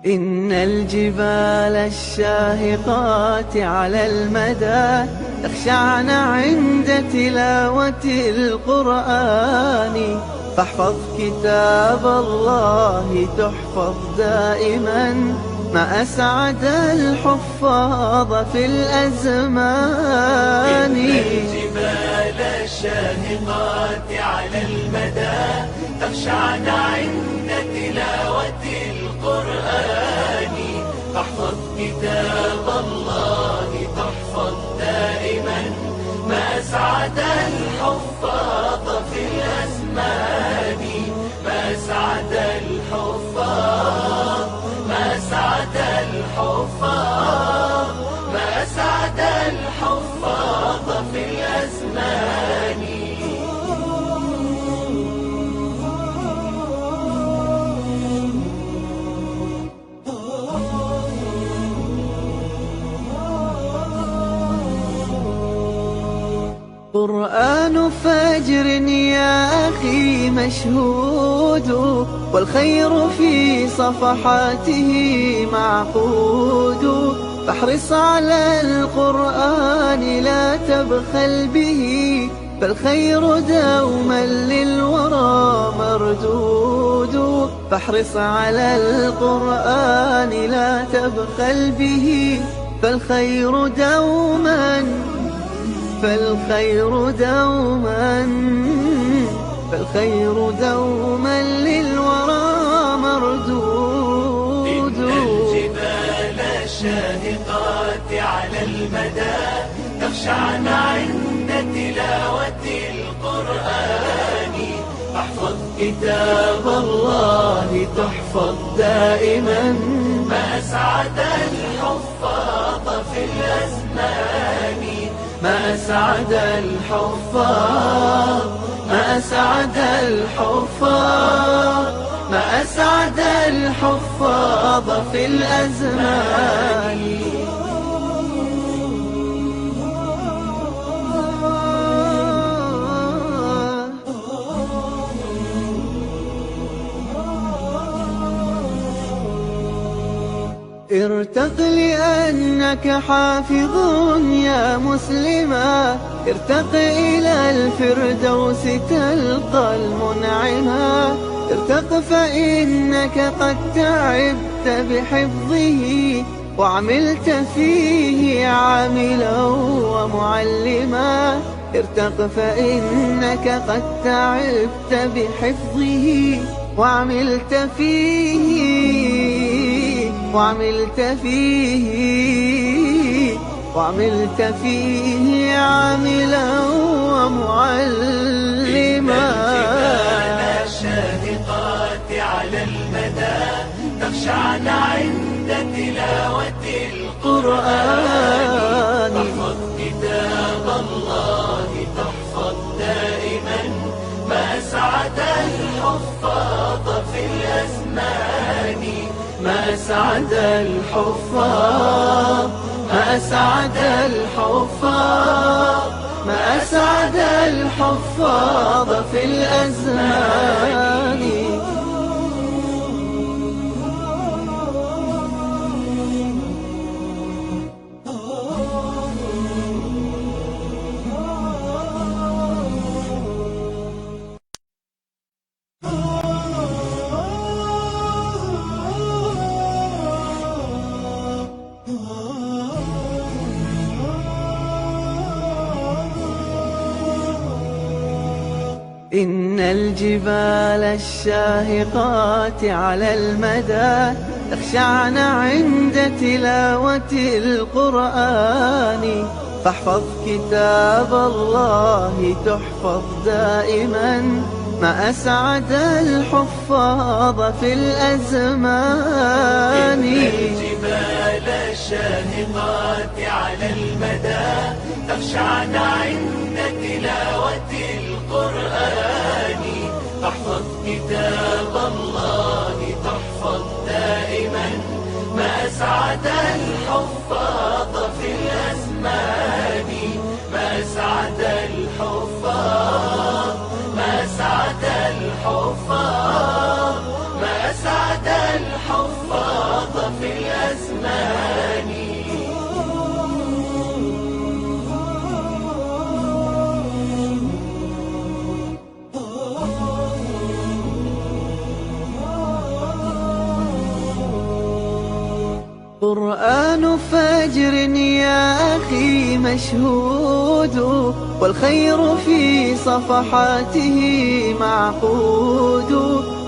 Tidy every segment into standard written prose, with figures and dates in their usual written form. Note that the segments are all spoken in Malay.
إن الجبال الشاهقات على المدى تخشعن عند تلاوة القرآن، فاحفظ كتاب الله تحفظ دائما، ما أسعد الحفاظ في الأزمان. إن الجبال الشاهقات على المدى تخشعن عند تلاوة القرآن، فاحفظ كتاب الله تحفظ دائما، ما أسعد الحفاظ في الأزمان. ما أسعد الحفاظ، ما أسعد الحفاظ، ما أسعد الحفاظ في الأزمان. قرآن فجر يا أخي مشهود، والخير في صفحاته معقود، فاحرص على القرآن لا تبخل به، فالخير دوما للورى مردود. فاحرص على القرآن لا تبخل به، فالخير دوما، فالخير دوما، فالخير دوما للورى مردود. إن الجبال الشاهقات على المدى تخشعن عند تلاوة القرآن، فاحفظ كتاب الله تحفظ دائما، ما أسعد الحفاظ في الأزمان. ما أسعد الحفاظ، ما أسعد الحفاظ، ما أسعد الحفاظ في الأزمان. ارتق لأنك حافظ يا مسلما، ارتق إلى الفردوس تلقى المنعما، ارتق فإنك قد تعبت بحفظه، وعملت فيه عاملا ومعلما. ارتق فإنك قد تعبت بحفظه، وعملت فيه، وعملت فيه، وعملت فيه عاملا ومعلما. إن الجبال الشاهقات على المدى تخشعن عند تلاوة القرآن، فاحفظ كتاب الله تحفظ دائما، ما أسعد الحفاظ في الأزمان. ما أسعد الحفاظ، ما أسعد الحفاظ، ما أسعد الحفاظ في الأزمان. إن الجبال الشاهقات على المدى تخشعن عند تلاوة القرآن، فاحفظ كتاب الله تحفظ دائما، ما أسعد الحفاظ في الأزمان. إن الجبال الشاهقات على المدى تخشعن عند تلاوة القرآن، فاحفظ كتاب الله تحفظ دائما، ما أسعد الحفاظ في الأزمان. ما أسعد الحفاظ، ما أسعد الحفاظ، ما أسعد الحفاظ الأزمان. قرآن فجر يا أخي مشهود، والخير في صفحاته معقود،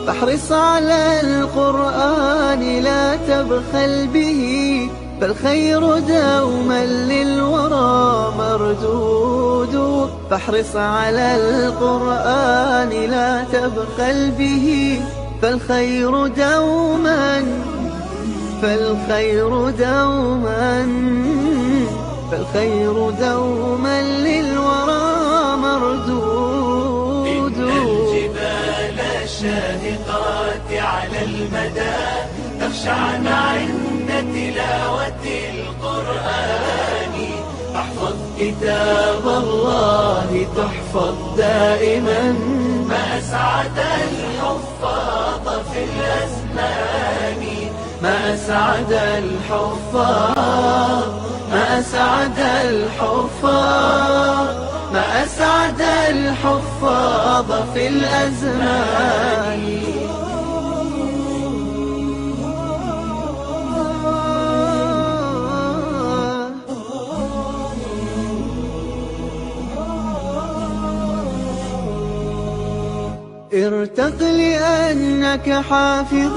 فاحرص على القرآن لا تبخل به، فالخير دوما للورى مردود. فاحرص على القرآن لا تبخل به، فالخير دوما للورى مردود. إن الجبال الشاهقات على المدى تخشعن عند تلاوة القرآن. احفظ كتاب الله تحفظ دائما، ما أسعد الحفاظ في الأزمان. ما أسعد الحفاظ، ما أسعد الحفاظ، ما أسعد الحفاظ في الأزمان. ارتق لأنك حافظ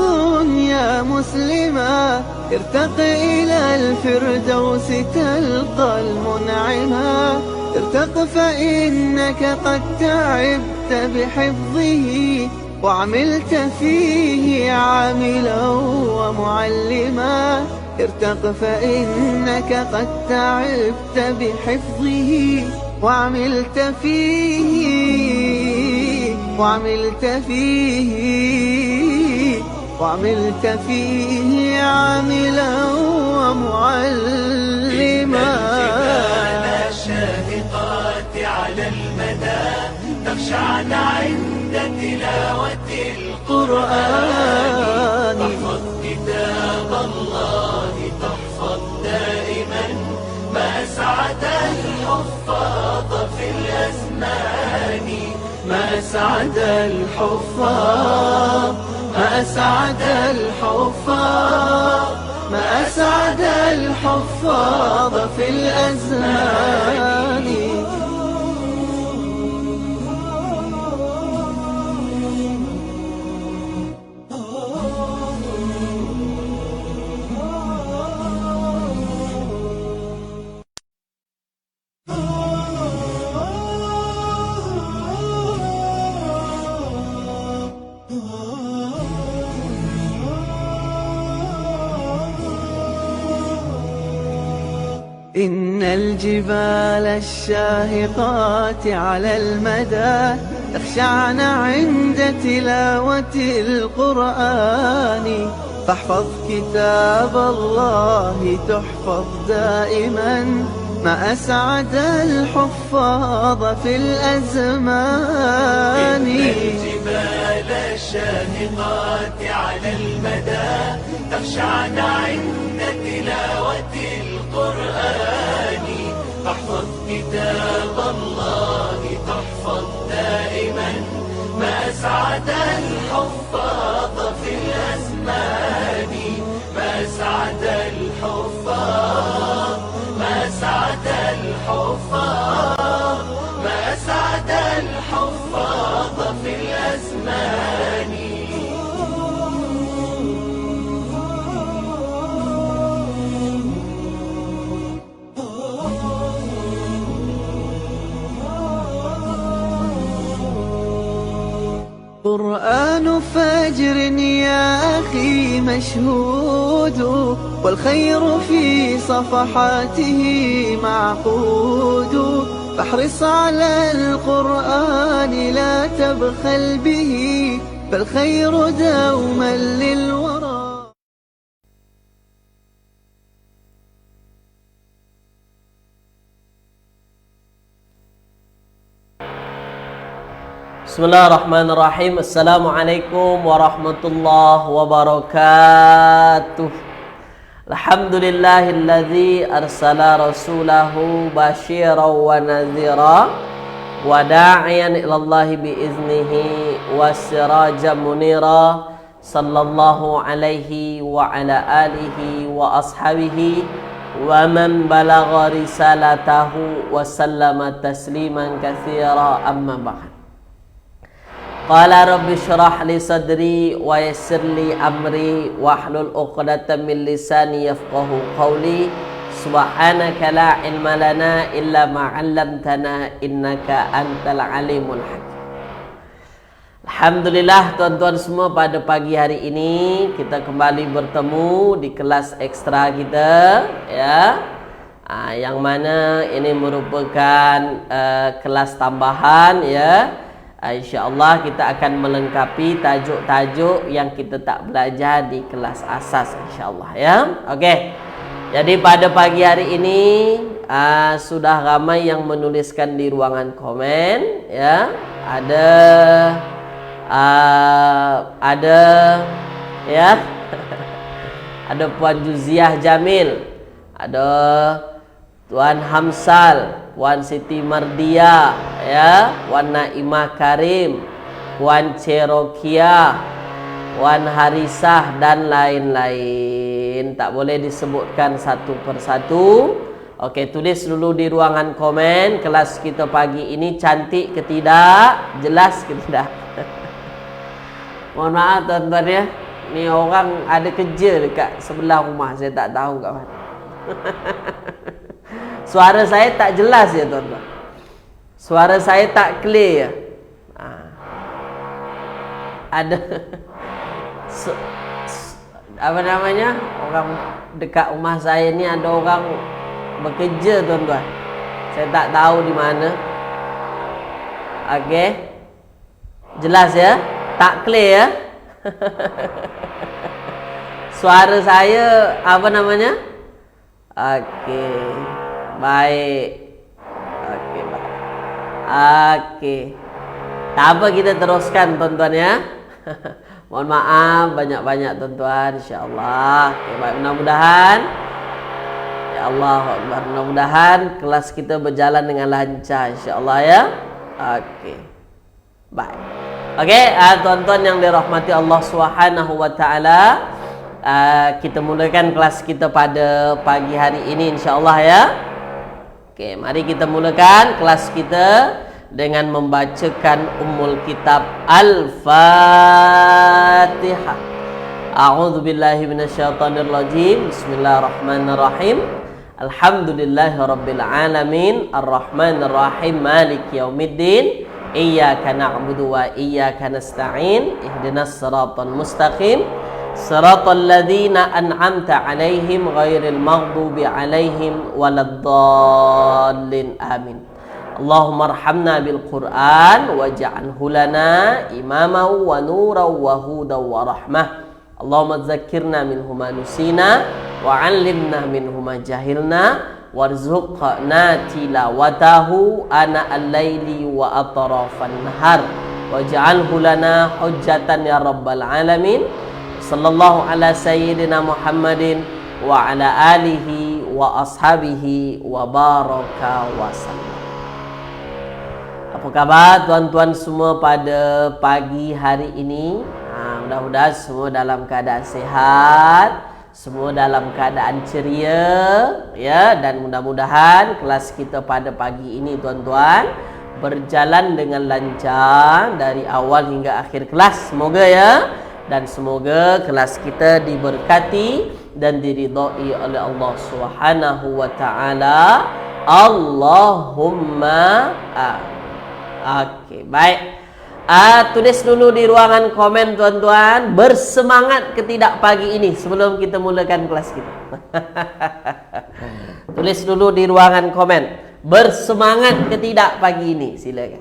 يا مسلما، ارتق إلى الفردوس تلقى المنعما. ارتق فإنك قد تعبت بحفظه، وعملت فيه عاملا ومعلما. ارتق فإنك قد تعبت بحفظه، وعملت فيه عاملا ومعلما. الجبال الشاهقات على المدى تخشعن عند تلاوة القرآن. احفظ كتاب الله تحفظ دائما، ما أسعد الحفاظ في الأزمان. ما أسعد الحفاظ، ما أسعد الحفاظ، ما أسعد الحفاظ في الأزمان. إن الجبال الشاهقات على المدى تخشعن عند تلاوة القرآن. فاحفظ كتاب الله تحفظ دائما، ما أسعد الحفاظ في الأزمان. إن الجبال الشاهقات على المدى تخشعن عند تلاوة القرآن. احفظ كتاب الله تحفظ دائما، ما أسعد الحفاظ في الأزمان. ما أسعد الحفاظ، ما أسعد الحفاظ، ما أسعد الحفاظ في الأزمان. قرآن فجر يا أخي مشهود، والخير في صفحاته معقود. فاحرص على القرآن لا تبخل به، فالخير دوما للورى. Bismillahirrahmanirrahim. Assalamualaikum warahmatullahi wabarakatuh. Alhamdulillahilladzi arsala rasulahu basyiran wa nadhira wa da'iyan ilallahi biiznihi wa sirajan munira sallallahu alaihi wa ala alihi wa ashabihi wa man balagha risalatahu wa sallama tasliman katsira amma ba'd. Qala rabbi syrah li sadri wa yassir li amri wahlul 'uqdatam min lisani yafqahu qawli. Subhanaka la ilma lana illa ma 'allamtana innaka antal alimul hakim. Alhamdulillah tuan-tuan semua, pada pagi hari ini kita kembali bertemu di kelas ekstra kita, ya. Yang mana ini merupakan kelas tambahan, ya. InsyaAllah kita akan melengkapi tajuk-tajuk yang kita tak belajar di kelas asas, insyaAllah, ya. Okey. Jadi pada pagi hari ini sudah ramai yang menuliskan di ruangan komen, ya. Ada ya. Ada Puan Juziah Jamil, ada Tuan Hamsal, Puan Siti Mardia, ya, Puan Naimah Karim, Puan Cerokia, Puan Harisah dan lain-lain. Tak boleh disebutkan satu persatu. Okey, tulis dulu di ruangan komen kelas kita pagi ini cantik ke tidak, jelas ke tidak. Mohon maaf tuan-tuan, ya. Ni orang ada kerja dekat sebelah rumah, saya tak tahu kat mana. Suara saya tak jelas, ya tuan-tuan. Suara saya tak clear, ya. Ada apa namanya, orang dekat rumah saya ni ada orang bekerja, tuan-tuan. Saya tak tahu di mana. Okey, jelas, ya. Tak clear, ya. Suara saya apa namanya? Okey, baik. Okey, baik. Okey, tak apa, kita teruskan, tuan-tuan, ya. Mohon maaf banyak-banyak, tuan-tuan, insya-Allah. Okey, baik, mudah-mudahan ya Allah, mudah-mudahan kelas kita berjalan dengan lancar, insya-Allah, ya. Okey, baik. Okey, tuan-tuan yang dirahmati Allah Subhanahu wa taala, kita mulakan kelas kita pada pagi hari ini, insya-Allah, ya. Okey, mari kita mulakan kelas kita dengan membacakan Ummul Kitab Al-Fatihah. A'udzu billahi minasyaitonir rajim. Bismillahirrahmanirrahim. Alhamdulillahirabbil alamin, arrahmanir rahim, maliki yaumiddin. Iyyaka na'budu wa iyyaka nasta'in. Ihdinas siratal mustaqim. Siratal ladzina an'amta 'alaihim ghairil maghdubi 'alaihim waladdallin. Amin. Allahumma arhamna bil Qur'an waj'alhu lana imaman wa nuran wa hudan wa rahmah. Allahumma dzakkirna minhu ma nusina wa 'allimna minhu ma jahilna warzuqna tilawatahu ana al-laili wa atrafan nahar waj'alhu lana hujjatan ya rabbal alamin. Sallallahu ala sayyidina Muhammadin wa ala alihi wa ashabihi wa baraka wa sallam. Apa khabar tuan-tuan semua pada pagi hari ini? Mudah-mudahan semua dalam keadaan sehat, semua dalam keadaan ceria, ya, dan mudah-mudahan kelas kita pada pagi ini, tuan-tuan, berjalan dengan lancar dari awal hingga akhir kelas, semoga, ya. Dan semoga kelas kita diberkati dan diridhai oleh Allah Subhanahu wa taala. Allahumma amin. Okey, baik. Tulis dulu di ruangan komen, tuan-tuan, bersemangat ke tidak pagi ini sebelum kita mulakan kelas kita. Tulis dulu di ruangan komen, bersemangat ke tidak pagi ini, silakan.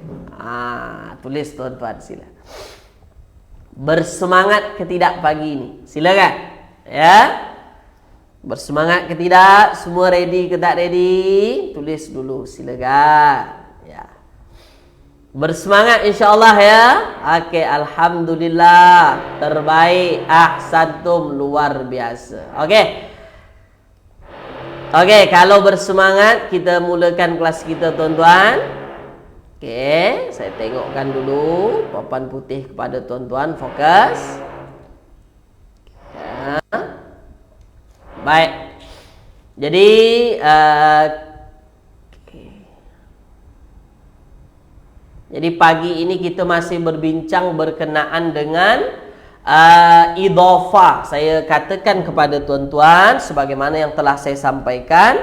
Tulis, tuan-tuan, silakan. Bersemangat ke tidak pagi ini, silakan, ya. Bersemangat ke tidak? Semua ready ke tak ready? Tulis dulu, silakan. Bersemangat insya-Allah, ya. Okey, alhamdulillah, terbaik, ahsantum, luar biasa. Okey. Okey, kalau bersemangat kita mulakan kelas kita tuan-tuan. Okey, saya tengokkan dulu papan putih kepada tuan-tuan, fokus. Ya. Baik. Jadi jadi pagi ini kita masih berbincang berkenaan dengan idhafah. Saya katakan kepada tuan-tuan sebagaimana yang telah saya sampaikan,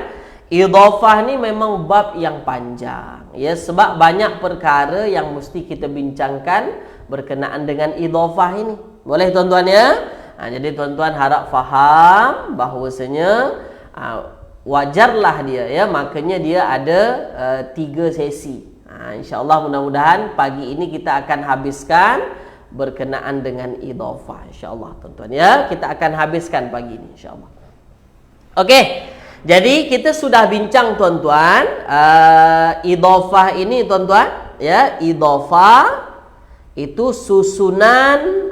idhafah ni memang bab yang panjang. Ya, sebab banyak perkara yang mesti kita bincangkan berkenaan dengan idhafah ini. Boleh tuan-tuan ya? Jadi tuan-tuan harap faham bahawasanya wajarlah dia ya, makanya dia ada 3 sesi. InsyaAllah mudah-mudahan pagi ini kita akan habiskan berkenaan dengan idhafah. InsyaAllah tuan-tuan ya, kita akan habiskan pagi ini insyaAllah. Okey, jadi kita sudah bincang tuan-tuan idhafah ini tuan-tuan ya. Idhafah itu susunan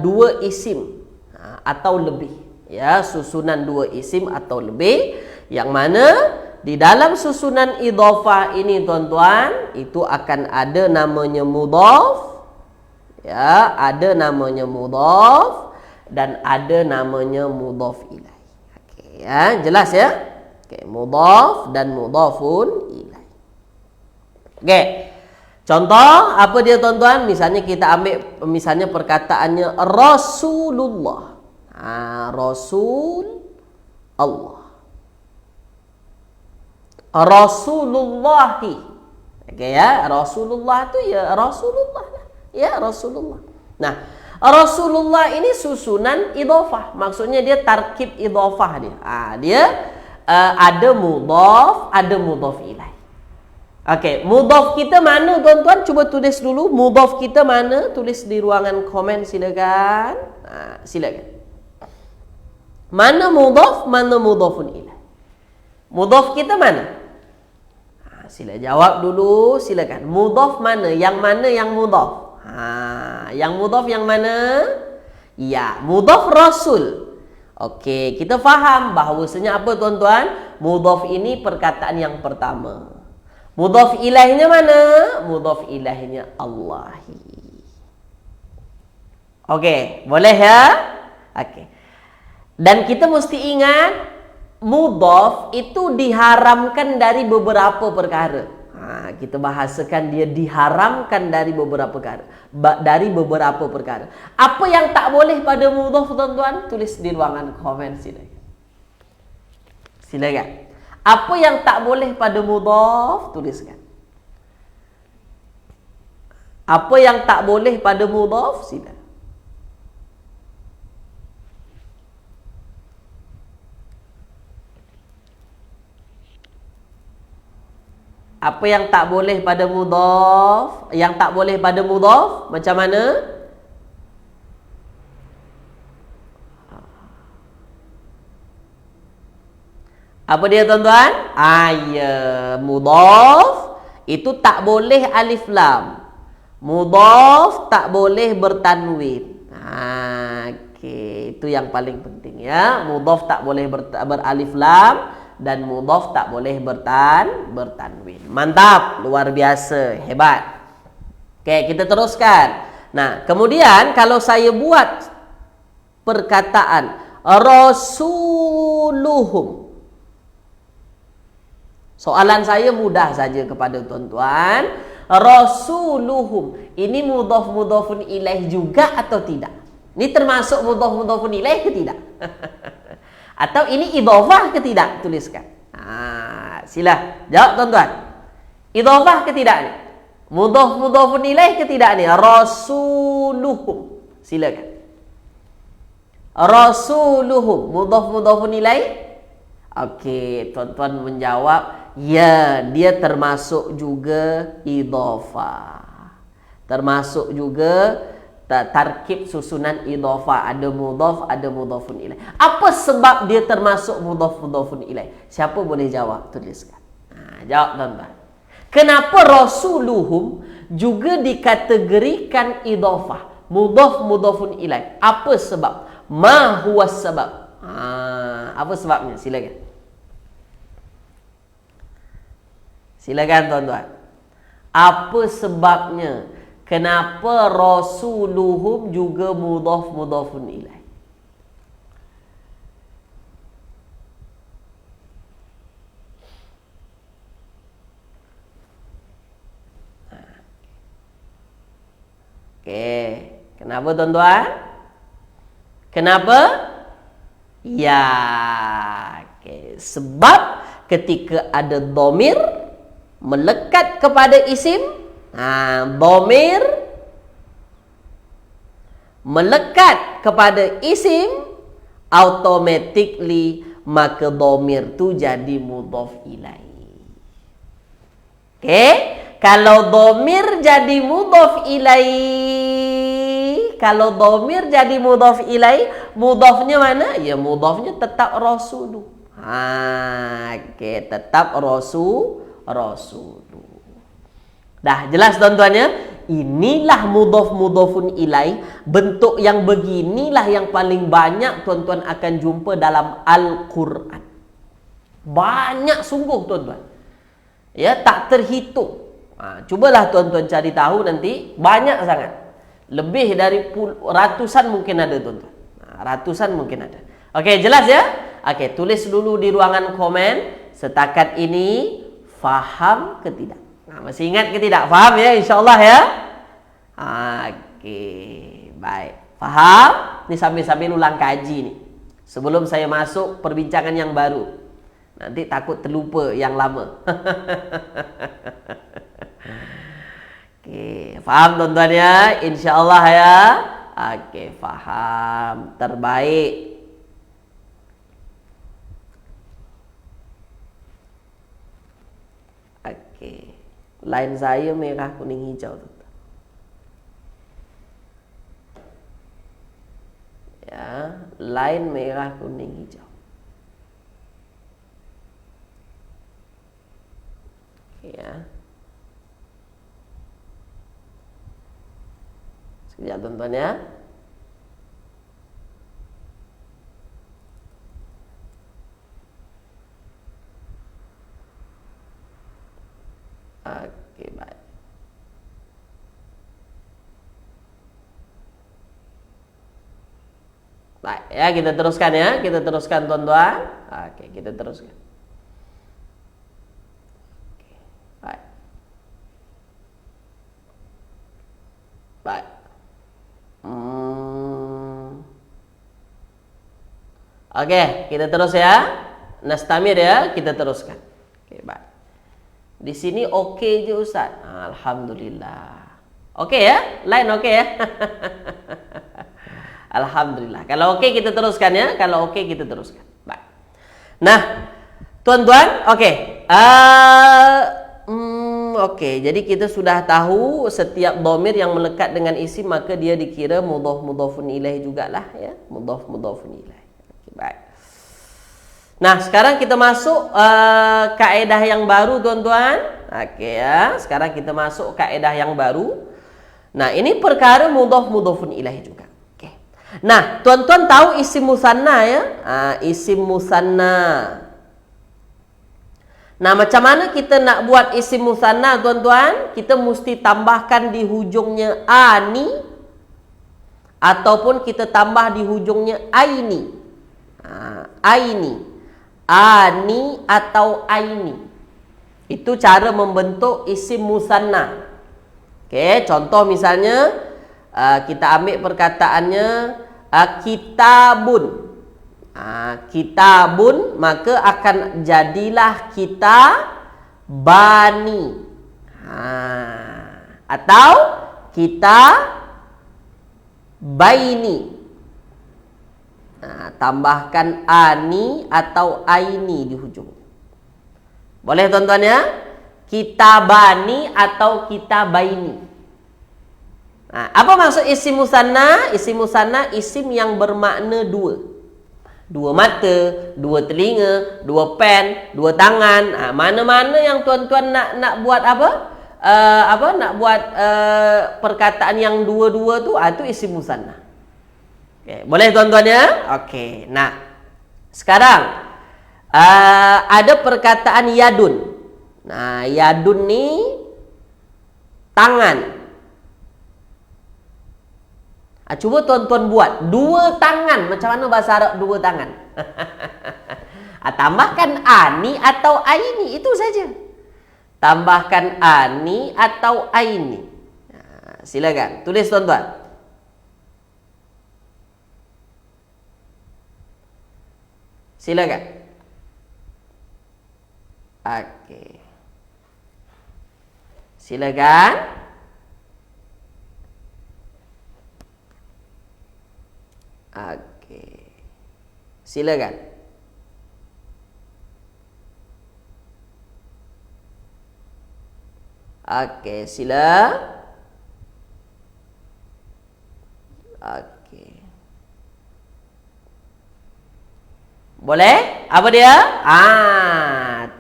2 isim atau lebih ya, susunan 2 isim atau lebih, yang mana di dalam susunan idhafah ini tuan-tuan itu akan ada namanya mudhaf ya, ada namanya mudhaf dan ada namanya mudhaf ilaih. Okey ya, jelas ya? Okey, mudhaf dan mudhafun ilaih. Okey. Contoh apa dia tuan-tuan? Misalnya kita ambil misalnya perkataannya Rasulullah. Rasul Allah. Rasulullahi. Okey ya, Rasulullah tu ya Rasulullah lah. Ya, Rasulullah. Nah, Rasulullah ini susunan idhafah. Maksudnya dia tarkib idhafah dia. Dia ada mudhaf, ada mudhaf ilaih. Okey, mudhaf kita mana tuan-tuan? Cuba tulis dulu mudhaf kita mana? Tulis di ruangan komen silakan. Silakan. Mana mudhaf, mana mudhafun ilaih? Mudhaf kita mana? Sila jawab dulu, silakan. Mudhaf mana? Yang mana yang mudhaf? Yang mudhaf yang mana? Ya, mudhaf Rasul. Okey, kita faham bahawasanya apa tuan-tuan? Mudhaf ini perkataan yang pertama. Mudhaf ilaihnya mana? Mudhaf ilaihnya Allahi. Okey, boleh ya? Okey. Dan kita mesti ingat mudhaf itu diharamkan dari beberapa perkara. Kita bahasakan dia diharamkan dari beberapa perkara. Dari beberapa perkara. Apa yang tak boleh pada mudhaf tuan-tuan? Tulis di ruangan komen silakan. Silakan. Apa yang tak boleh pada mudhaf? Tuliskan. Apa yang tak boleh pada mudhaf? Silakan. Apa yang tak boleh pada mudhaf? Yang tak boleh pada mudhaf macam mana? Apa dia tuan-tuan? Ya, mudhaf itu tak boleh alif lam. Mudhaf tak boleh bertanwin. Okey, itu yang paling penting ya. Mudhaf tak boleh beralif lam dan mudhaf tak boleh bertanwin. Mantap, luar biasa, hebat. Okey, kita teruskan. Nah, kemudian kalau saya buat perkataan rasuluhum, soalan saya mudah saja kepada tuan-tuan. Rasuluhum ini mudhaf mudhafun ilaih juga atau tidak? Ini termasuk mudhaf mudhafun ilaih ke tidak? Atau ini idhafah ke tidak? Tuliskan. Sila jawab tuan-tuan. Idhafah ke tidak ni? Mudhaf mudhafun ilaih ke tidak ni? Rasuluhum. Silakan. Rasuluhum mudhaf mudhafun ilaih? Okey, tuan-tuan menjawab, ya, dia termasuk juga idhafah. Termasuk juga tarkib susunan idhafah, ada mudhaf, ada mudhafun ilaih. Apa sebab dia termasuk mudhaf mudhafun ilaih? Siapa boleh jawab? Tuliskan. Jawab tuan-tuan. Kenapa rasuluhum juga dikategorikan idhafah, mudhaf mudhafun ilaih? Apa sebab? Ma huwa sebab? Apa sebabnya? Silakan. Silakan tuan-tuan. Apa sebabnya? Kenapa rasuluhum juga mudhaf-mudhafun ilaih? Okey, kenapa tuan-tuan? Kenapa? Ya, okay. Sebab ketika ada dhamir melekat kepada isim, dhamir melekat kepada isim, automatically maka dhamir tu jadi mudhaf ilaih. Okey, kalau dhamir jadi mudhaf ilaih, kalau dhamir jadi mudhaf ilaih, mudhafnya mana? Ya mudhafnya tetap rasulu. Okey, tetap rasulu. Dah jelas tuan-tuan ya? Inilah mudhaf-mudhafun ilaih. Bentuk yang beginilah yang paling banyak tuan-tuan akan jumpa dalam Al-Quran. Banyak sungguh tuan-tuan. Ya, tak terhitung. Cubalah tuan-tuan cari tahu nanti. Banyak sangat. Lebih dari ratusan mungkin ada tuan-tuan. Ratusan mungkin ada. Okey, jelas ya? Okey, tulis dulu di ruangan komen. Setakat ini faham ke tidak? Masih ingat ke tidak? Faham ya, insyaAllah ya? Okey, baik. Faham? Ini sambil-sambil ulang kaji nih. Sebelum saya masuk perbincangan yang baru. Nanti takut terlupa yang lama. Okey, faham tuan-tuan ya? InsyaAllah ya? Okey, faham. Terbaik. Okey. Line saya merah, kuning, hijau. Ya, line merah, kuning, hijau. Ya. Sekejap tuan-tuan ya. Okey, baik. Baik, ya kita teruskan ya. Kita teruskan tuan-tuan. Okey, kita teruskan. Okey, baik. Baik. Okey, kita terus ya. Nastamir ya, kita teruskan. Okey, baik. Di sini okey je Ustaz. Alhamdulillah. Okey ya? Line okey ya? Alhamdulillah. Kalau okey kita teruskan ya. Kalau okey kita teruskan. Baik. Nah, tuan-tuan, okey. Okey, jadi kita sudah tahu setiap dhamir yang melekat dengan isim maka dia dikira mudhaf-mudhafun ilaih jugalah ya. Mudhaf-mudhafun ilaih. Okey, baik. Nah, sekarang kita masuk kaedah yang baru tuan-tuan. Okey ya, sekarang kita masuk kaedah yang baru. Nah, ini perkara mudhaf-mudhafun ilaih juga. Okey. Nah, tuan-tuan tahu isim musanna ya? Isim musanna. Nah, macam mana kita nak buat isim musanna tuan-tuan? Kita mesti tambahkan di hujungnya ani ataupun kita tambah di hujungnya aini. Aini. Ani atau aini. Itu cara membentuk isim musanna. Okey, contoh misalnya kita ambil perkataannya kitabun. Kitabun maka akan jadilah kita bani. Atau kita baini. Tambahkan ani atau aini di hujung. Boleh tuan-tuan ya? Kita bani atau kita baini. Apa maksud isim musanna? Isim musanna isim yang bermakna dua. Dua mata, dua telinga, dua pen, dua tangan. Mana-mana yang tuan-tuan nak buat apa? Nak buat perkataan yang dua-dua tu, itu isim musanna. Okay. Boleh tuan-tuan ya? Okey. Nah, sekarang ada perkataan yadun. Nah, yadun ni tangan. Cuba tuan-tuan buat. Dua tangan. Macam mana bahasa Arab dua tangan? Tambahkan ani atau aini. Itu saja. Tambahkan ani atau aini. Silakan. Tulis tuan-tuan. Silakan. Okey. Silakan. Okey. Silakan. Okey, sila. Okey. Boleh? Apa dia?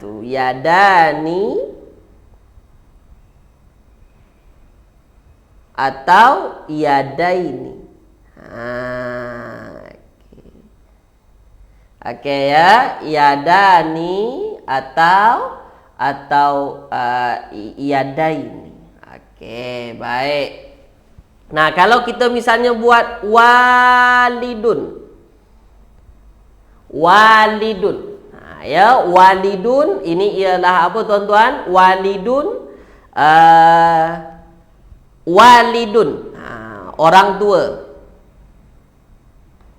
Tu yadani atau yadaini. Okey ya, yadani atau yadaini. Okey, baik. Nah, kalau kita misalnya buat walidun. Walidun. Ya, walidun ini ialah apa tuan-tuan? Walidun walidun. Orang tua.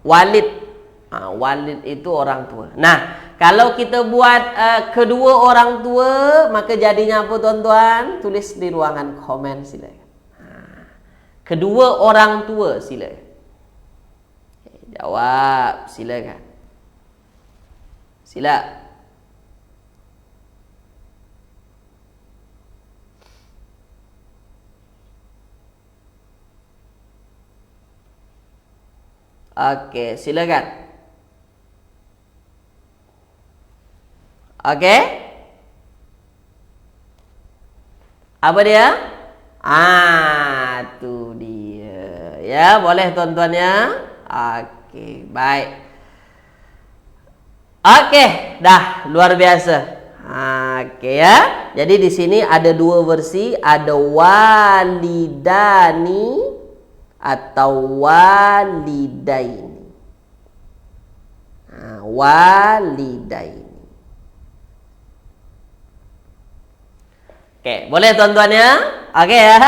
Walid. Walid itu orang tua. Nah, kalau kita buat kedua orang tua, maka jadinya apa tuan-tuan? Tulis di ruangan komen silakan. Kedua orang tua silakan. Jawab silakan. Sila. Okey, silakan. Okey. Apa dia? Tu dia. Ya, boleh tuan-tuan ya. Okey, baik. Okey, dah luar biasa. Okey ya. Jadi di sini ada dua versi, ada walidani atau walidaini. Walidaini. Okey, boleh tuan-tuan ya? Okey ya.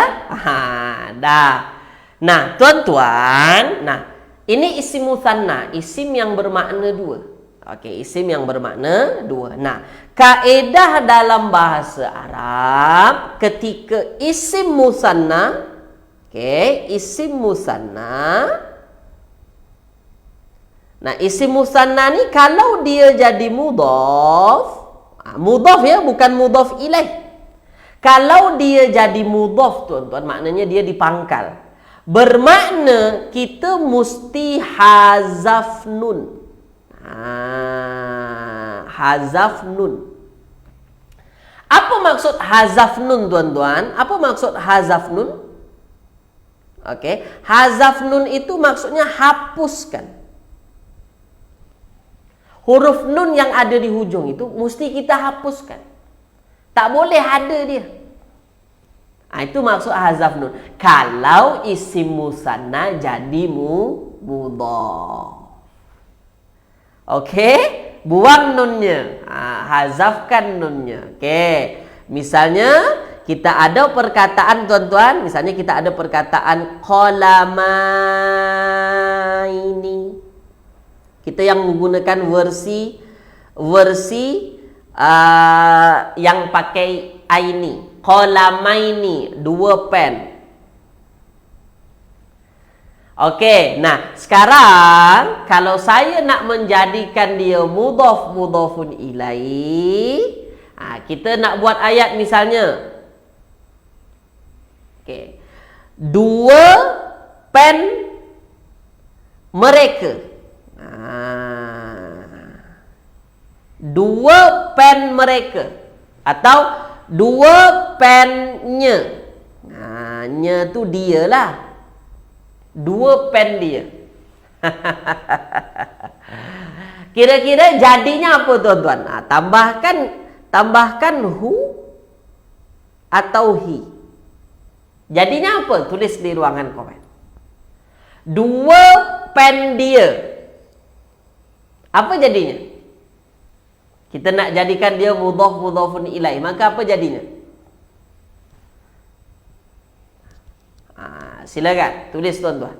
Dah. Nah, tuan-tuan, ini isim musanna, isim yang bermakna dua. Okey, isim yang bermakna dua. Nah, kaedah dalam bahasa Arab ketika isim musanna, isim musanna. Nah, isim musanna ni kalau dia jadi mudhaf, mudhaf ya, bukan mudhaf ilaih. Kalau dia jadi mudhaf tuan-tuan, maknanya dia dipangkal. Bermakna kita mesti hazaf nun. Hazaf nun. Apa maksud hazaf nun tuan-tuan? Apa maksud hazaf nun? Okey, hazaf nun itu maksudnya hapuskan. Huruf nun yang ada di hujung itu mesti kita hapuskan. Tak boleh ada dia. Itu maksud hazaf nun. Kalau isim musanna jadi mudhaf. Okey, buang nunnya. Hazafkan nunnya. Okey. Misalnya kita ada perkataan tuan-tuan, misalnya kita ada perkataan qalamaini. Kita yang menggunakan versi yang pakai aini. Qalamaini, dua pen. Okey, nah sekarang kalau saya nak menjadikan dia mudhafun ilaih, kita nak buat ayat misalnya. Okey. Dua pen mereka. Dua pen mereka atau dua pennya. Nya tu dia lah. Dua pen dia. Kira-kira jadinya apa tuan-tuan? Tambahkan hu atau hi. Jadinya apa? Tulis di ruangan komen. Dua pen dia. Apa jadinya? Kita nak jadikan dia mudhaf mudhafun ilaih. Maka apa jadinya? Silakan tulis tuan-tuan.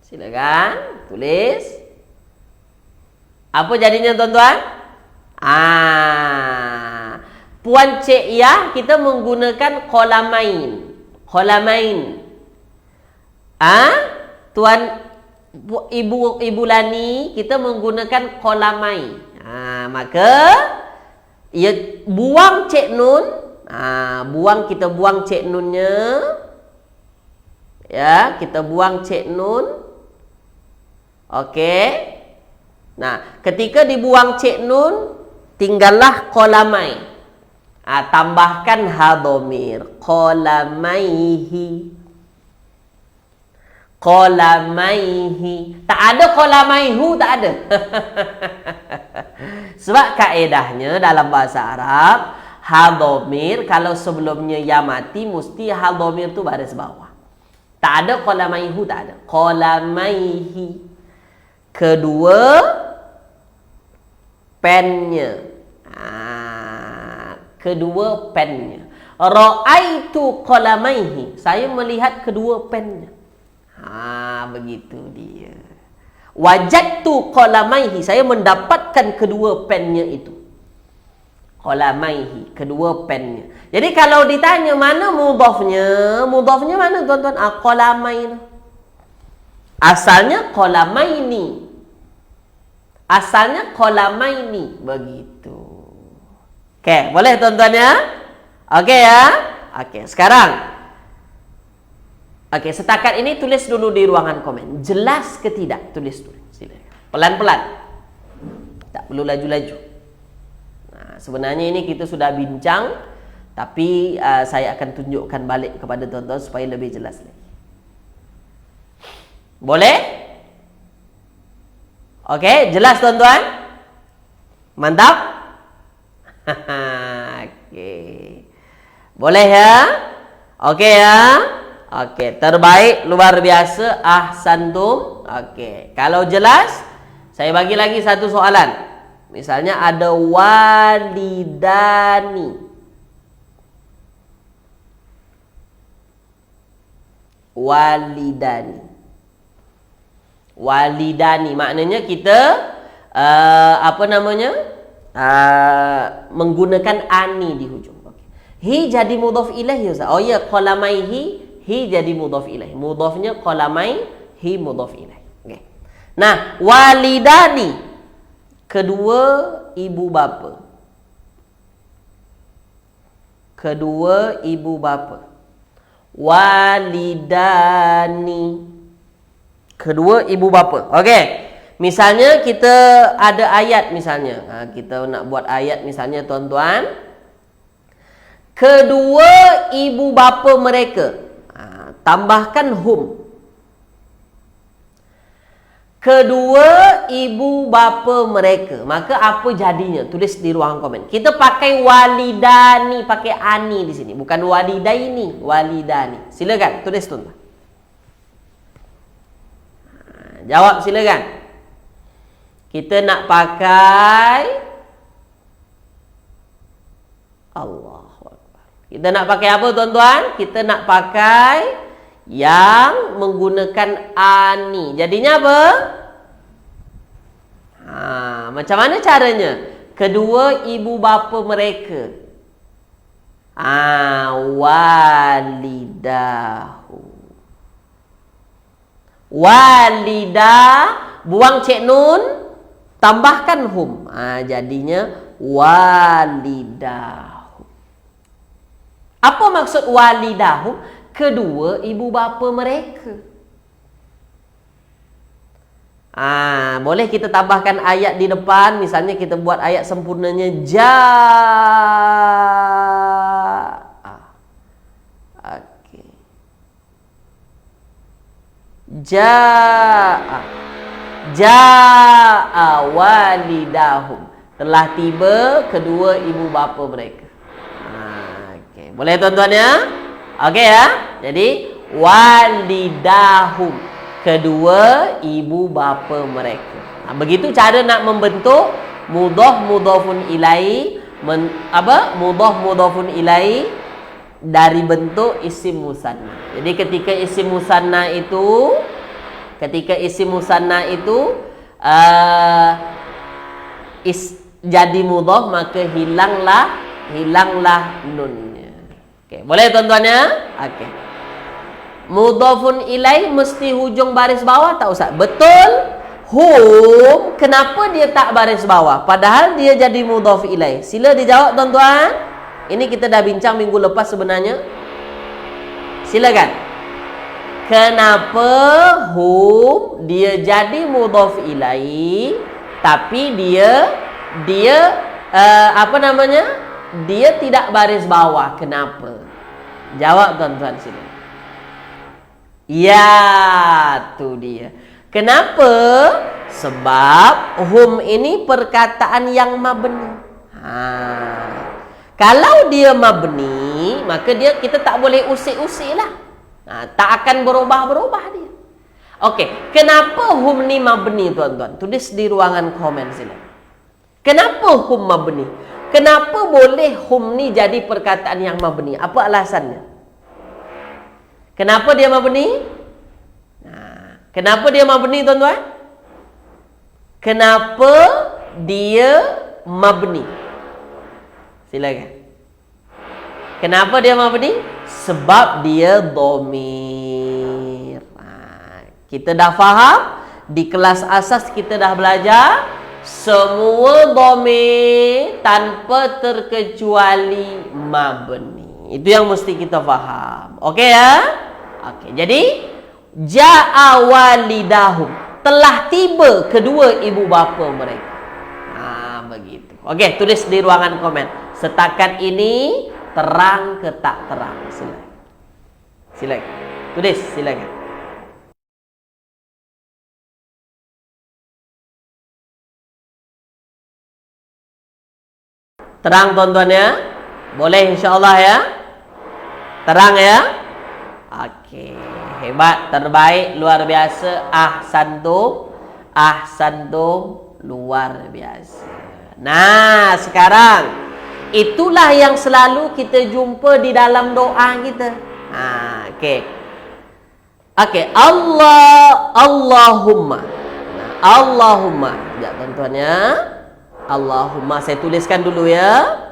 Silakan tulis. Apa jadinya tuan-tuan? Puan Cik Ya, kita menggunakan qolamain. Qolamain. Tuan Ibu Lani, kita menggunakan qolamai. Maka ia buang Cik Nun. Kita buang Cik Nunnya. Ya, kita buang Cik Nun. Okey. Nah, ketika dibuang Cik Nun, tinggallah qolamai. Tambahkan ha dhamir. Qolamaihi. Qolamaihi. Tak ada qolamaihu, tak ada. Sebab kaedahnya dalam bahasa Arab, ha dhamir kalau sebelumnya ya mati, mesti ha dhamir tu baris bawah. Tak ada qolamaihu, tak ada. Qolamaihi. Kedua pennya. Kedua pennya. Ra'aitu qolamaihi. Saya melihat kedua pennya. Begitu dia. Wajadtu qolamaihi. Saya mendapatkan kedua pennya itu. Qolamaihi. Kedua pennya. Jadi kalau ditanya mana mudhafnya? Mudhafnya mana tuan-tuan? Qolamai. Asalnya qolamaini. Asalnya qolamaini. Begitu. Okey, boleh tuan-tuan ya? Okey ya? Okey, sekarang. Okey, setakat ini tulis dulu di ruangan komen. Jelas ke tidak? Tulis dulu. Silakan. Pelan-pelan. Tak perlu laju-laju. Sebenarnya ini kita sudah bincang, tapi saya akan tunjukkan balik kepada tuan-tuan supaya lebih jelas lagi. Boleh? Okey, jelas tuan-tuan? Mantap? Okey. Boleh ya? Okey ya? Okey, terbaik, luar biasa, ahsantum. Okey, kalau jelas, saya bagi lagi satu soalan. Misalnya ada walidani. Walidani. Walidani maknanya kita menggunakan ani di hujung. Okay. Hi jadi mudhaf ilaih. Oh ya, qolamaihi, hi jadi mudhaf ilaih. Mudhafnya qolamai, hi mudhaf ilaih. Okay. Nah, walidani, kedua ibu bapa. Kedua ibu bapa. Walidani, kedua ibu bapa. Okey. Misalnya kita ada ayat misalnya. Kita nak buat ayat misalnya tuan-tuan. Kedua ibu bapa mereka. Tambahkan hum. Kedua ibu bapa mereka. Maka apa jadinya? Tulis di ruang komen. Kita pakai walidani, pakai ani di sini. Bukan walidaini, walidani. Silakan tulis tuan-tuan. Jawab silakan. Kita nak pakai Allahu Akbar. Kita nak pakai apa tuan-tuan? Kita nak pakai yang menggunakan ani. Jadinya apa? Macam mana caranya? Kedua ibu bapa mereka. Walidahu. Walidah, buang Cik Nun, tambahkan hum. Jadinya walidahu. Apa maksud walidahu? Kedua ibu bapa mereka. Boleh kita tambahkan ayat di depan. Misalnya kita buat ayat sempurnanya Ja'a walidahum. Telah tiba kedua ibu bapa mereka. Okey, boleh tuan-tuan ya? Okey ya. Jadi walidahum, kedua ibu bapa mereka. Begitu cara nak membentuk mudhafun ilaihi, mudhafun ilaihi dari bentuk isim musanna. Jadi ketika isim musanna itu jadi mudhaf, maka hilanglah nunnya. Okey, boleh tuan-tuan ya? Okey. Mudhafun ilaihi mesti hujung baris bawah tak Ustaz? Betul. Hum, kenapa dia tak baris bawah padahal dia jadi mudhaf ilaihi? Sila dijawab tuan-tuan. Ini kita dah bincang minggu lepas sebenarnya. Silakan. Kenapa hum dia jadi mudhaf ilaihi tapi dia dia tidak baris bawah? Kenapa? Jawab tuan-tuan sila. Ya, tu dia. Kenapa? Sebab hum ini perkataan yang mabni. Kalau dia mabni, maka kita tak boleh usik-usik lah. Tak akan berubah-berubah dia. Okey, kenapa hum ni mabni tuan-tuan? Tulis di ruangan komen sila. Kenapa hum mabni? Kenapa boleh hum ni jadi perkataan yang mabni? Apa alasannya? Kenapa dia mabni? Kenapa dia mabni tuan-tuan? Kenapa dia mabni? Silakan. Kenapa dia mabni? Sebab dia dhamir. Kita dah faham, di kelas asas kita dah belajar semua dhamir tanpa terkecuali mabni. Itu yang mesti kita faham. Okey ya? Okey. Jadi ja'a walidahum, telah tiba kedua ibu bapa mereka. Begitu. Okey, tulis di ruangan komen. Setakat ini terang ke tak terang? Silakan. Tulis, silakan. Terang tuan-tuan ya? Boleh insya-Allah ya? Terang ya? Okey. Hebat, terbaik, luar biasa. Ahsantum, luar biasa. Nah, sekarang itulah yang selalu kita jumpa di dalam doa kita. Okey. Okey, Allahumma. Allahumma. Ya, tuan-tuan ya. Allahumma, saya tuliskan dulu ya.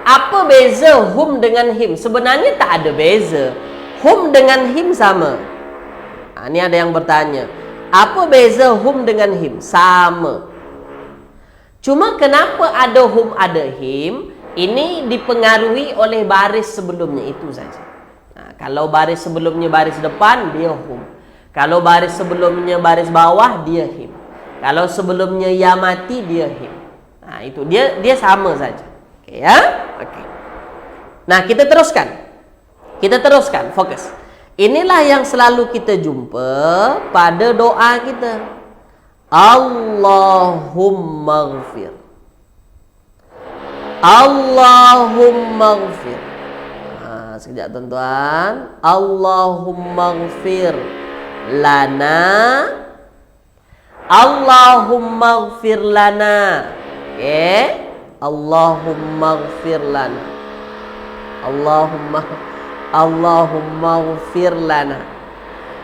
Apa beza hum dengan him? Sebenarnya tak ada beza. Hum dengan him sama. Ini ada yang bertanya, apa beza hum dengan him? Sama. Cuma kenapa ada hum ada him? Ini dipengaruhi oleh baris sebelumnya, itu saja. Kalau baris sebelumnya baris depan, dia hum. Kalau baris sebelumnya baris bawah, dia him. Kalau sebelumnya ya mati, dia him. Itu dia sama saja. Okey ya? Okey. Nah, kita teruskan. Fokus. Inilah yang selalu kita jumpa pada doa kita. Allahumma ghfir. Allahumma ghfir. Sekejap tuan-tuan. Allahumma ghfir lana. Allahumma ghfir lana. Okey. Allahumma ghfir lana. Allahumma ghfir lana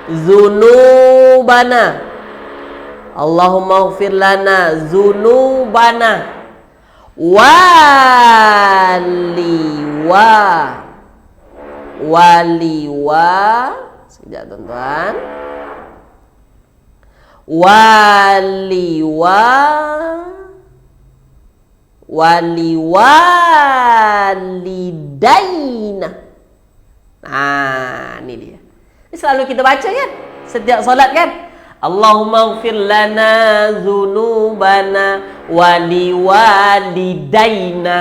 dzunubana. Allahumma ghfir lana dzunubana sekejap tuan-tuan. Walidaina. Ini dia. Ini selalu kita baca kan? Setiap solat kan? Allahumma ighfir lana dzunubana waliwalidaina.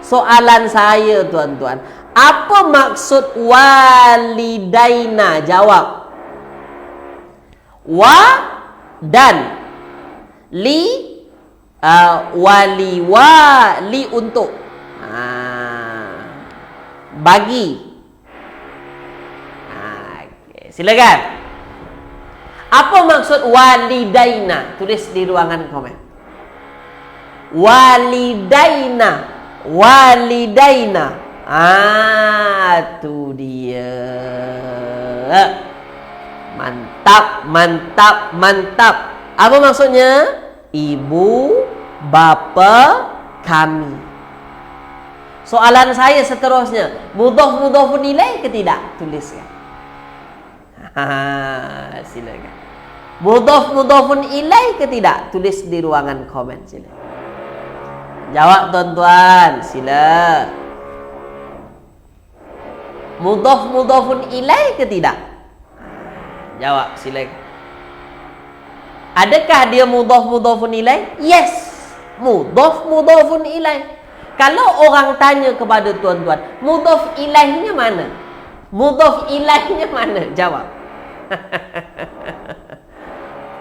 Soalan saya tuan-tuan, Apa maksud walidaina? Jawab. Wa dan li wali untuk bagi. Okay. Silakan. Apa maksud walidaina? Tulis di ruangan komen. Walidaina. Tu dia. Mantap. Apa maksudnya? Ibu, bapa kami. Soalan saya seterusnya, mudhaf ilaih ke tidak? Tuliskan. Silakan. Mudhafun ilaih ke tidak? Tulis di ruangan komen, silakan. Jawab tuan-tuan, sila. Mudhafun ilaih ke tidak? Jawab, silakan. Adakah dia mudhafun ilaih? Yes. Mudhafun ilaih. Kalau orang tanya kepada tuan-tuan, mudhaf ilaihnya mana? Mudhaf ilaihnya mana? Jawab.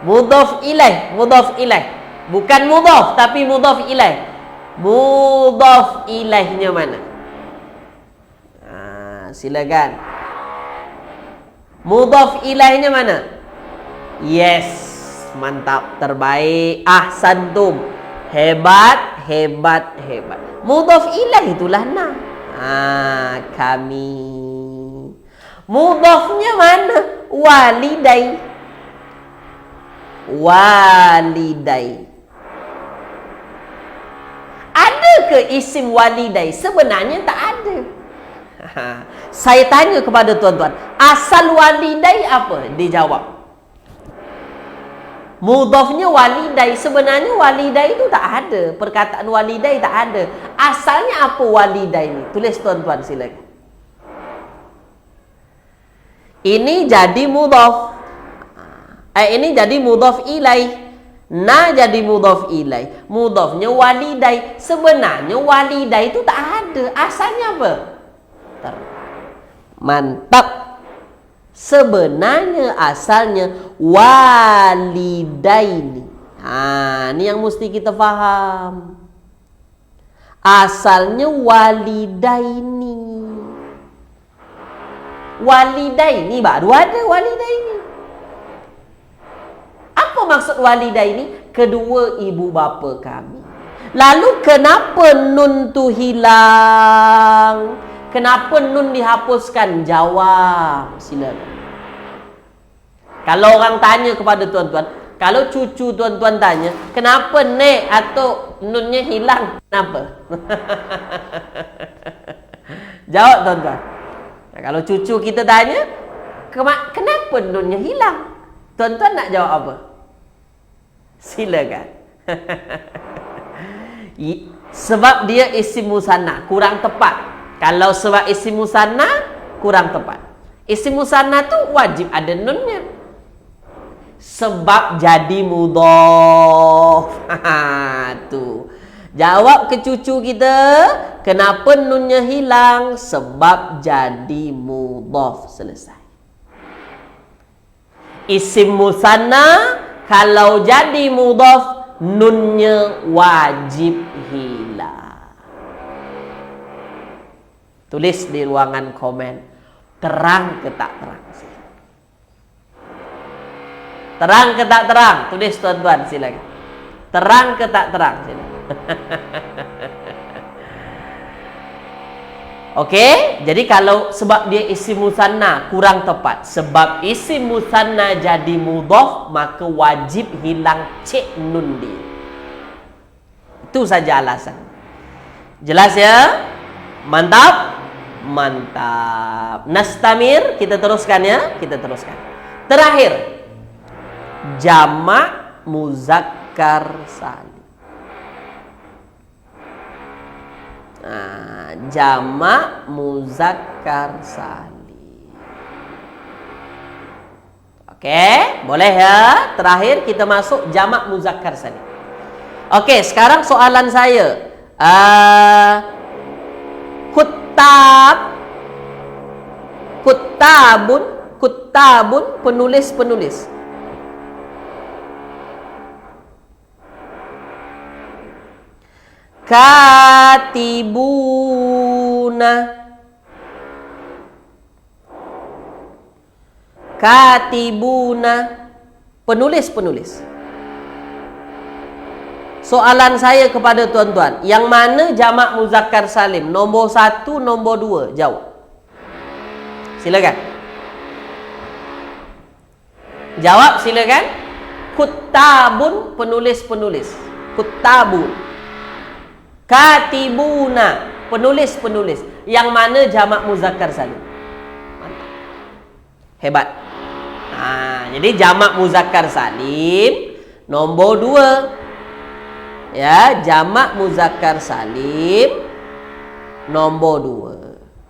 Mudhaf ilaih. Bukan mudhaf tapi mudhaf ilaih. Mudhaf ilaihnya mana? Silakan. Mudhaf ilaihnya mana? Yes, mantap, terbaik. Ahsantum. Hebat. Mudhaf ilaih itulah na. Kami. Mudhafnya mana? Walidai. Ada ke isim walidai? Sebenarnya tak ada. Saya tanya kepada tuan-tuan, asal walidai apa? Dijawab. Mudhafnya walidai. Sebenarnya walidai itu tak ada. Perkataan walidai tak ada. Asalnya apa walidai ni? Tulis tuan-tuan silakan. Ini jadi mudhaf. Ini jadi mudhaf ilaih. Na jadi mudhaf ilaih. Mudhafnya walidai. Sebenarnya walidai itu tak ada. Asalnya apa? Mantap. Sebenarnya asalnya walidaini. Ini yang mesti kita faham. Asalnya walidaini. Walidaini baru ada walidaini. Apa maksud walidaini? Kedua ibu bapa kami. Lalu kenapa nun tu hilang? Kenapa nun dihapuskan? Jawab. Silakan. Kalau orang tanya kepada tuan-tuan, kalau cucu tuan-tuan tanya, kenapa nek atau nunnya hilang? Kenapa? Jawab tuan-tuan. Kalau cucu kita tanya, kenapa nunnya hilang? Tuan-tuan nak jawab apa? Silakan. Sebab dia isim musanna, kurang tepat. Kalau sebab isim musanna, kurang tepat. Isim musanna tu wajib ada nunnya. Sebab jadi mudhaf. Tu. Jawab ke cucu kita, kenapa nunnya hilang? Sebab jadi mudhaf. Selesai. Isim musanna kalau jadi mudhaf, nunnya wajib hilang. Tulis di ruangan komen. Terang ke tak terang? Terang ke tak terang? Tulis tuan-tuan silakan. Terang ke tak terang? Silakan. Okey, jadi kalau sebab dia isim musanna kurang tepat. Sebab isim musanna jadi mudhaf, maka wajib hilang cek nun dia. Itu saja alasan. Jelas ya? Mantap? Mantap. Nastamir, kita teruskan ya. Kita teruskan. Terakhir, jamak muzakkar salim. Jamak muzakkar salim. Okey, boleh ya? Terakhir kita masuk jamak muzakkar salim. Okey, sekarang soalan saya. Kuttab Kutabun, penulis-penulis. Katibuna, penulis-penulis. Soalan saya kepada tuan-tuan, yang mana jamak muzakkar salim? Nombor 1, nombor 2, jawab. Silakan. Jawab silakan. Kutabun, penulis-penulis. Kutabun. Katibuna, penulis-penulis. Yang mana jamak muzakkar salim? Mantap. Hebat. Jadi jamak muzakkar salim nombor 2. Ya, jamak muzakkar salim nombor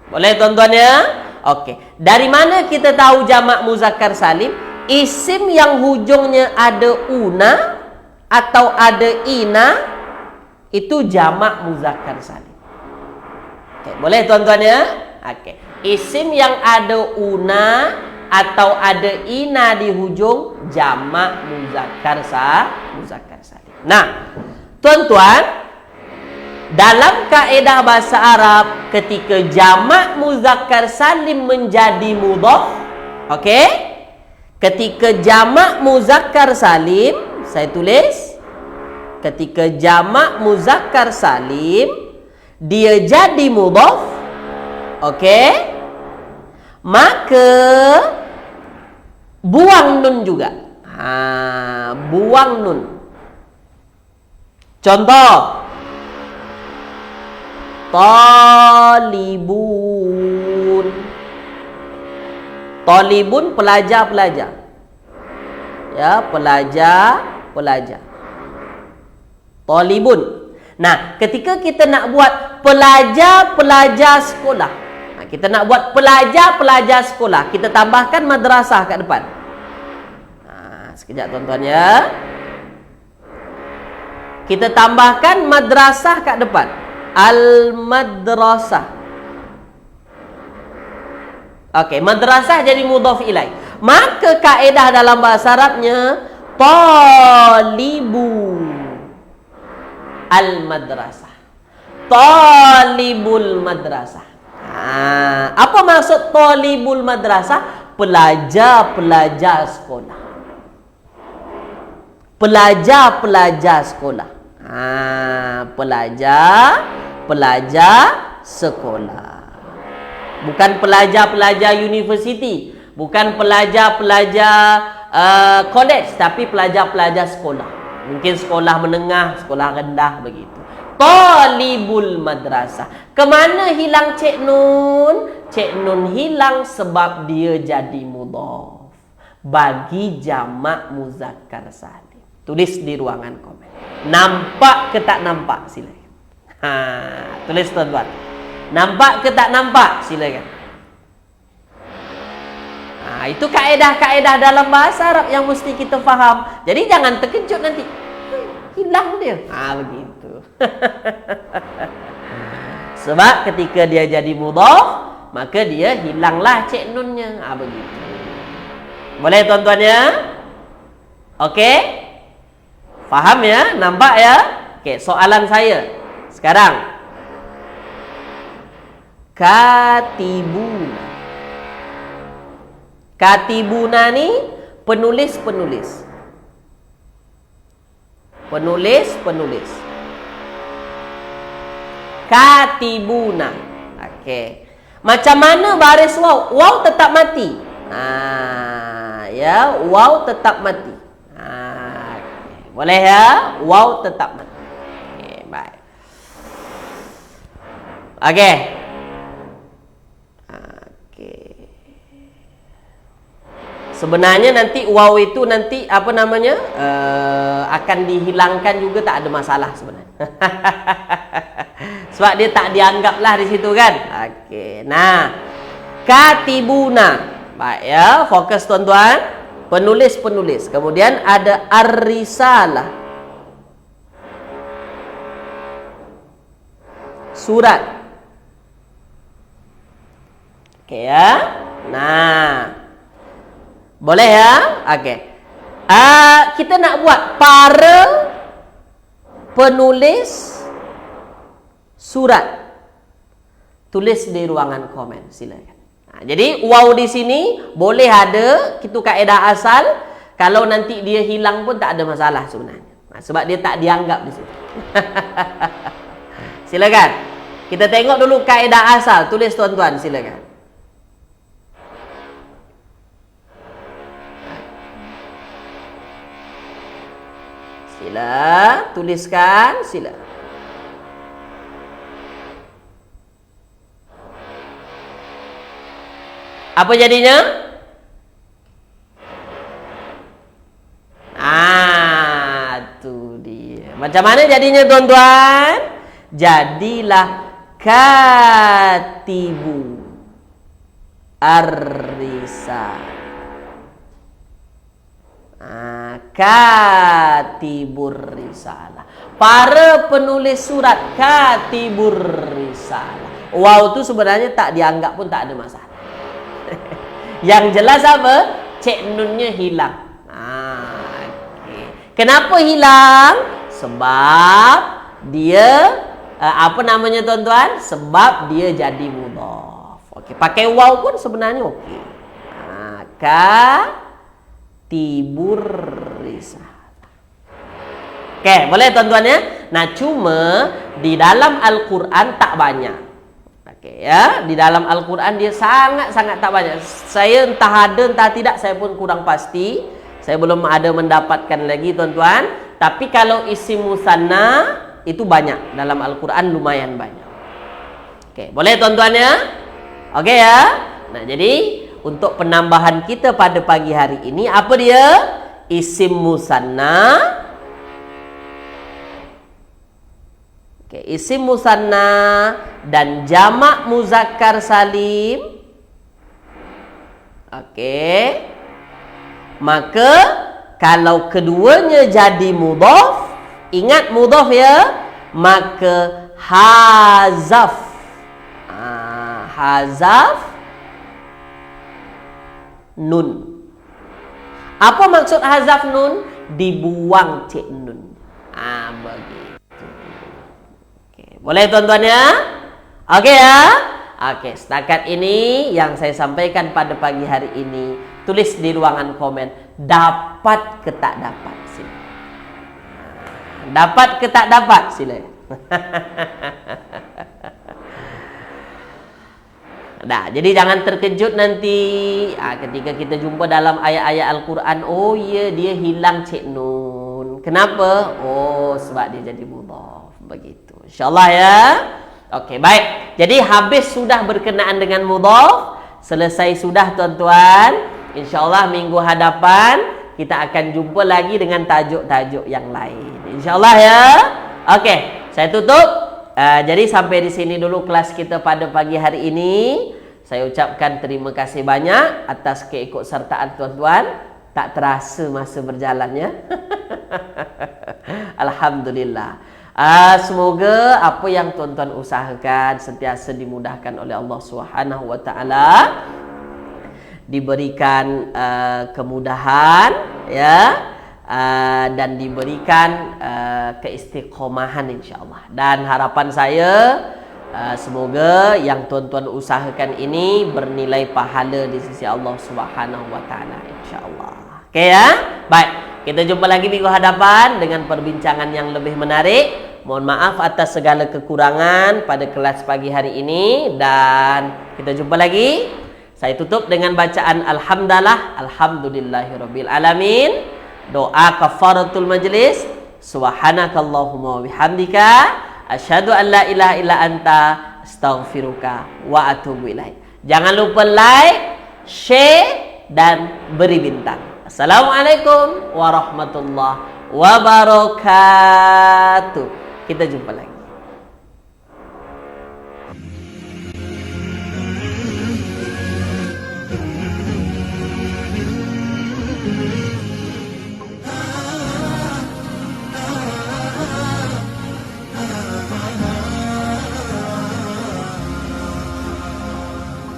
2. Boleh tuan-tuan ya? Okey. Dari mana kita tahu jamak muzakkar salim? Isim yang hujungnya ada una atau ada ina, itu jamak muzakkar salim. Okey, boleh tuan-tuan ya? Okey. Isim yang ada una atau ada ina di hujung, jamak muzakkar salim. Nah, tuan-tuan, dalam kaedah bahasa Arab, ketika jamak muzakkar salim menjadi mudhaf, okey? Ketika jamak muzakkar salim, saya tulis, ketika jamak muzakkar salim dia jadi mudhaf, okey? Maka buang nun juga. Buang nun. Contoh, talibun. Talibun, pelajar-pelajar. Ya, pelajar-pelajar. Talibun. Nah, ketika kita nak buat pelajar-pelajar sekolah, kita nak buat pelajar-pelajar sekolah, kita tambahkan madrasah kat depan. Sekejap tuan-tuan ya. Kita tambahkan madrasah kat depan. Al-madrasah. Okey, madrasah jadi mudhaf ilaih. Maka kaedah dalam bahasa Arabnya talibu al-madrasah. Talibul madrasah. Apa maksud talibul madrasah? Pelajar-pelajar sekolah. Pelajar-pelajar sekolah. Pelajar-pelajar sekolah. Bukan pelajar-pelajar universiti, bukan pelajar-pelajar college, tapi pelajar-pelajar sekolah. Mungkin sekolah menengah, sekolah rendah begitu. Talibul madrasah. Kemana hilang Cik Nun? Cik Nun hilang sebab dia jadi mudhaf bagi jamak muzakkar salim. Tulis di ruangan komen. Nampak ke tak nampak? Silakan. Tulis tuan-tuan. Nampak ke tak nampak? Silakan. Itu kaedah-kaedah dalam bahasa Arab yang mesti kita faham. Jadi jangan terkejut nanti. Hilang dia. Begitu. Sebab ketika dia jadi mudhaf, maka dia hilanglah Cik Nunnya. Begitu. Boleh tuan-tuan ya? Okey? Faham ya? Nampak ya? Okey, soalan saya sekarang. Katibuna. Katibuna ni penulis-penulis. Penulis-penulis. Katibuna. Okey. Macam mana baris waw? Waw tetap mati. Ya, waw tetap mati. Okay. Boleh ya? Waw tetap mati. Okey, baik. Okey. Sebenarnya nanti waw itu nanti apa namanya akan dihilangkan juga, tak ada masalah sebenarnya. Sebab dia tak dianggaplah di situ kan. Okey. Nah, katibuna. Baik ya, fokus tuan-tuan. Penulis-penulis. Kemudian ada ar-risalah. Surat. Okey ya. Nah, boleh ya? Oke. Kita nak buat para penulis surat. Tulis di ruangan komen, silakan. Jadi waw di sini boleh ada, itu kaedah asal. Kalau nanti dia hilang pun tak ada masalah sebenarnya. Sebab dia tak dianggap di situ. Silakan. Kita tengok dulu kaedah asal. Tulis tuan-tuan, silakan. Sila, tuliskan, sila. Apa jadinya? Tu dia. Macam mana jadinya tuan-tuan? Jadilah katibu ar-risal. Katibur risalah. Para penulis surat, katibur risalah. Wow tu sebenarnya tak dianggap pun tak ada masalah. Yang jelas apa? Cek nunnya hilang. Okay. Kenapa hilang? Sebab dia apa namanya tuan-tuan? Sebab dia jadi mudhaf. Okey, pakai waw pun sebenarnya okey. Katibur risalah. Okey, boleh tuan-tuan ya? Nah, cuma di dalam Al-Quran tak banyak. Okey ya, di dalam Al-Quran dia sangat-sangat tak banyak. Saya entah ada entah tidak, saya pun kurang pasti. Saya belum ada mendapatkan lagi tuan-tuan. Tapi kalau isim musanna itu banyak dalam Al-Quran, lumayan banyak. Okey, boleh tuan-tuan ya? Okey ya. Nah, jadi untuk penambahan kita pada pagi hari ini apa dia? Isim musanna. Okey, isim musanna dan jamak muzakkar salim. Okey. Maka kalau keduanya jadi mudhaf, ingat mudhaf ya, maka hazaf. Hazaf nun. Apa maksud hazaf nun? Dibuang cik nun. Begitu. Boleh tuan-tuan ya? Okey ya? Okey, setakat ini yang saya sampaikan pada pagi hari ini. Tulis di ruangan komen, dapat ke tak dapat? Sila. Dapat ke tak dapat? Sila. Nah, jadi jangan terkejut nanti ketika kita jumpa dalam ayat-ayat Al-Quran. Oh ya, dia hilang cik nun. Kenapa? Oh, sebab dia jadi mudhaf. Begitu. InsyaAllah ya. Okey, baik. Jadi habis sudah berkenaan dengan mudhaf. Selesai sudah tuan-tuan. InsyaAllah minggu hadapan kita akan jumpa lagi dengan tajuk-tajuk yang lain. InsyaAllah ya. Okey, saya tutup. Jadi sampai di sini dulu kelas kita pada pagi hari ini. Saya ucapkan terima kasih banyak atas keikutsertaan tuan-tuan. Tak terasa masa berjalannya. Alhamdulillah. Semoga apa yang tuan-tuan usahakan sentiasa dimudahkan oleh Allah Subhanahu wa taala. Diberikan kemudahan ya, dan diberikan keistiqomahan insya-Allah. Dan harapan saya semoga yang tuan-tuan usahakan ini bernilai pahala di sisi Allah Subhanahu wa taala insya-Allah. Okey ya? Baik, kita jumpa lagi minggu hadapan dengan perbincangan yang lebih menarik. Mohon maaf atas segala kekurangan pada kelas pagi hari ini dan kita jumpa lagi. Saya tutup dengan bacaan alhamdulillah, alhamdulillahirabbil alamin. Doa kafaratul majlis. Subhanakallahumma wa bihamdika asyhadu an la ilaha illa anta astaghfiruka wa atubu ilaik. Jangan lupa like, share dan beri bintang. Assalamualaikum warahmatullahi wabarakatuh. Kita jumpa lagi.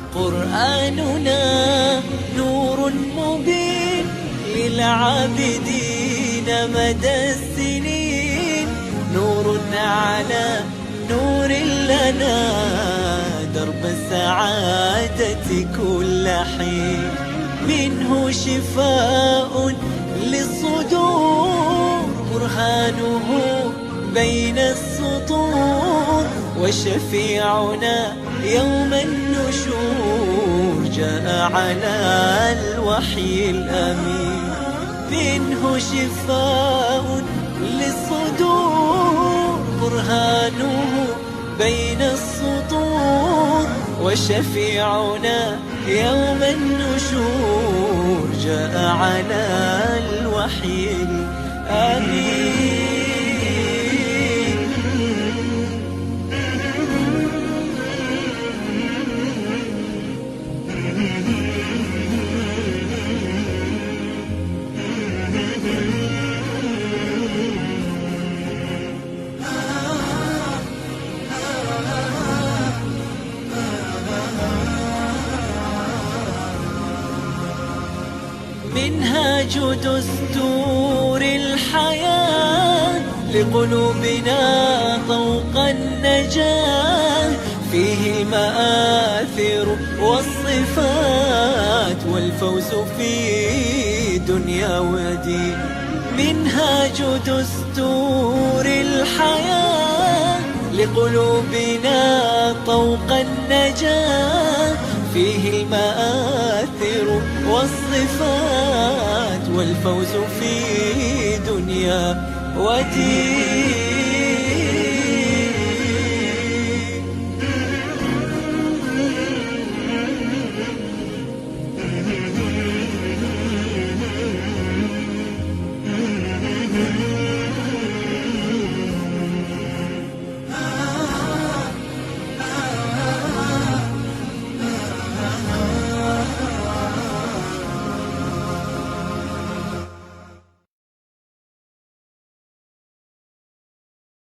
Quran قرآننا نور مبين للعابدين مدى السنين، نور على نور لنا درب السعادة كل حين، منه شفاء للصدور برهانه بين السطور، وشفيعنا يوم النشور جاء على الوحي الأمين، منه شفاء للصدور برهانه بين السطور، وشفيعنا يوم النشور جاء على الوحي الأمين. منهاج دستور الحياة لقلوبنا طوق النجاة، فيه المآثر والصفات والفوز في دنيا ودين. منهاج دستور الحياة لقلوبنا طوق النجاة، فيه المآثر والصفات والفوز في دنيا ودين.